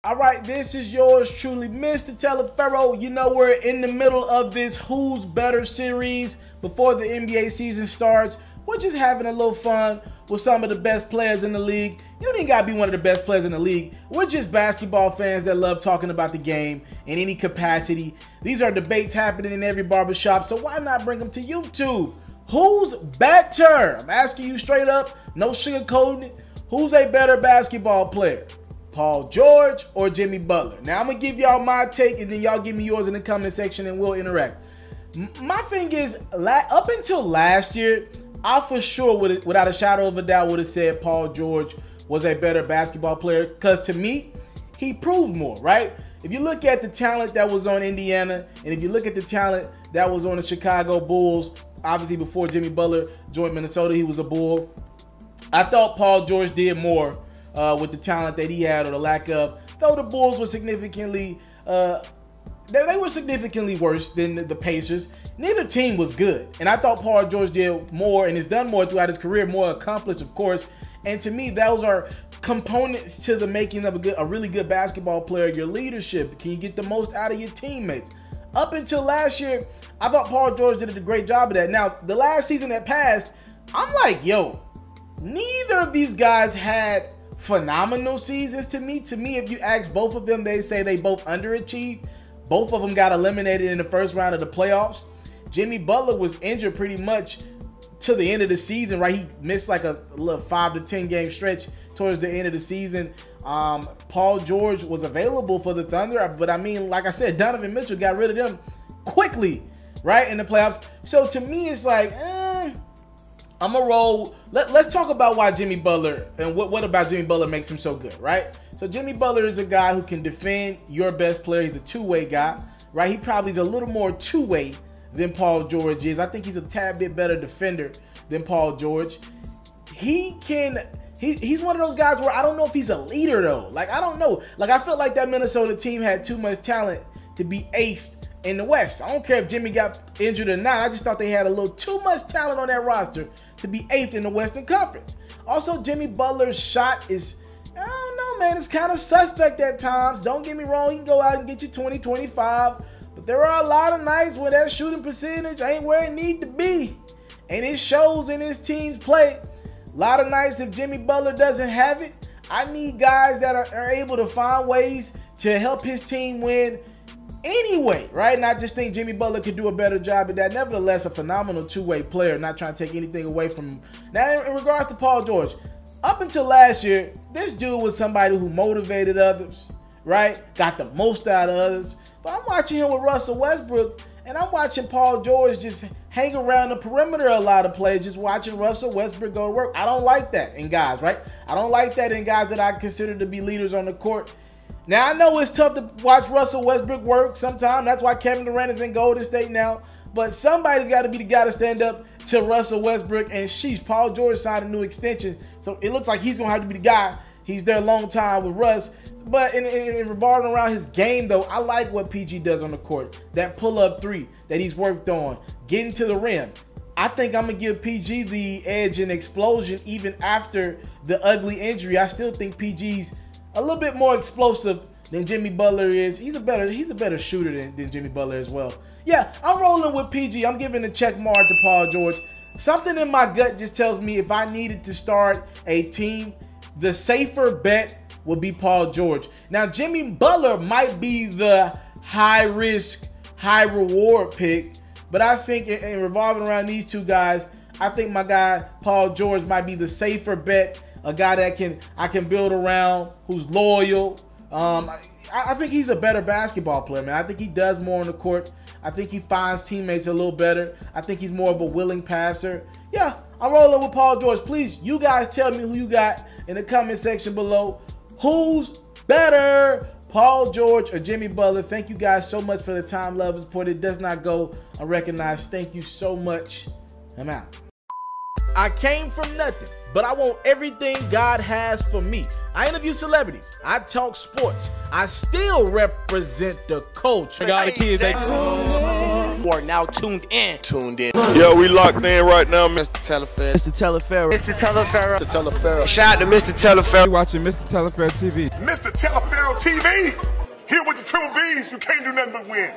All right, this is yours truly, Mr. Taliaferro. You know, we're in the middle of this Who's Better series before the NBA season starts. We're just having a little fun with some of the best players in the league. You don't even gotta be one of the best players in the league. We're just basketball fans that love talking about the game in any capacity. These are debates happening in every barbershop, so why not bring them to YouTube? Who's better? I'm asking you straight up, no sugarcoating it. Who's a better basketball player? Paul George or Jimmy Butler? Now, I'm going to give y'all my take, and then y'all give me yours in the comment section, and we'll interact. My thing is, up until last year, I for sure, without a shadow of a doubt, would have said Paul George was a better basketball player, because to me, he proved more, right? If you look at the talent that was on Indiana, and if you look at the talent that was on the Chicago Bulls, obviously before Jimmy Butler joined Minnesota, he was a Bull. I thought Paul George did more with the talent that he had, or the lack of, though the Bulls were significantly they were significantly worse than the Pacers. Neither team was good, and I thought Paul George did more and has done more throughout his career, more accomplished, of course. And to me, those are components to the making of a really good basketball player. Your leadership, can you get the most out of your teammates? Up until last year, I thought Paul George did a great job of that. Now, the last season that passed, I'm like, yo, neither of these guys had phenomenal seasons to me. To me, if you ask both of them, they say they both underachieved. Both of them got eliminated in the first round of the playoffs. Jimmy Butler was injured pretty much to the end of the season, right? He missed like a little 5 to 10 game stretch towards the end of the season. Paul George was available for the Thunder, but I mean, like I said, Donovan Mitchell got rid of them quickly, right, in the playoffs. So to me, it's like, I'm a roll. Let's talk about why Jimmy Butler, and what about Jimmy Butler makes him so good, right? So Jimmy Butler is a guy who can defend your best player. He's a two-way guy, right? He probably is a little more two-way than Paul George is. I think he's a tad bit better defender than Paul George. He's one of those guys where I don't know if he's a leader, though. Like, I don't know. Like, I felt like that Minnesota team had too much talent to be 8th in the West. I don't care if Jimmy got injured or not. I just thought they had a little too much talent on that roster to be 8th in the Western Conference. Also, Jimmy Butler's shot is, I don't know, man, it's kind of suspect at times. Don't get me wrong, he can go out and get you 20, 25. But there are a lot of nights where that shooting percentage ain't where it need to be. And it shows in his team's play. A lot of nights, if Jimmy Butler doesn't have it, I need guys that are able to find ways to help his team win anyway, right? And I just think Jimmy Butler could do a better job at that. Nevertheless, a phenomenal two-way player, not trying to take anything away from him. Now, in regards to Paul George, up until last year, this dude was somebody who motivated others, right? Got the most out of others. But I'm watching him with Russell Westbrook, and I'm watching Paul George just hang around the perimeter a lot of plays, just watching Russell Westbrook go to work. I don't like that in guys, right? I don't like that in guys that I consider to be leaders on the court. Now, I know it's tough to watch Russell Westbrook work sometimes. That's why Kevin Durant is in Golden State now. But somebody's got to be the guy to stand up to Russell Westbrook. And sheesh, Paul George signed a new extension. So it looks like he's going to have to be the guy. He's there a long time with Russ. But in revolving around his game, though, I like what PG does on the court. That pull-up three that he's worked on, getting to the rim. I think I'm going to give PG the edge and explosion even after the ugly injury. I still think PG's a little bit more explosive than Jimmy Butler is. He's a better shooter than Jimmy Butler as well. Yeah, I'm rolling with PG. I'm giving a check mark to Paul George. Something in my gut just tells me if I needed to start a team, the safer bet would be Paul George. Now, Jimmy Butler might be the high-risk, high-reward pick, but I think in revolving around these two guys, I think my guy Paul George might be the safer bet. A guy that I can build around, who's loyal. I think he's a better basketball player, man. I think he does more on the court. I think he finds teammates a little better. I think he's more of a willing passer. Yeah, I'm rolling with Paul George. Please, you guys tell me who you got in the comment section below. Who's better, Paul George or Jimmy Butler? Thank you guys so much for the time, love, and support. It does not go unrecognized. Thank you so much. I'm out. I came from nothing, but I want everything God has for me. I interview celebrities. I talk sports. I still represent the culture. I got the kids. You are now tuned in. Yo, we locked in right now, Mr. TALIAFERRO'S. Mr. TALIAFERRO. Mr. TALIAFERRO. Mr. TALIAFERRO. Shout out to Mr. TALIAFERRO. You're watching Mr. TALIAFERRO TV. Mr. TALIAFERRO TV. Here with the triple B's, you can't do nothing but win.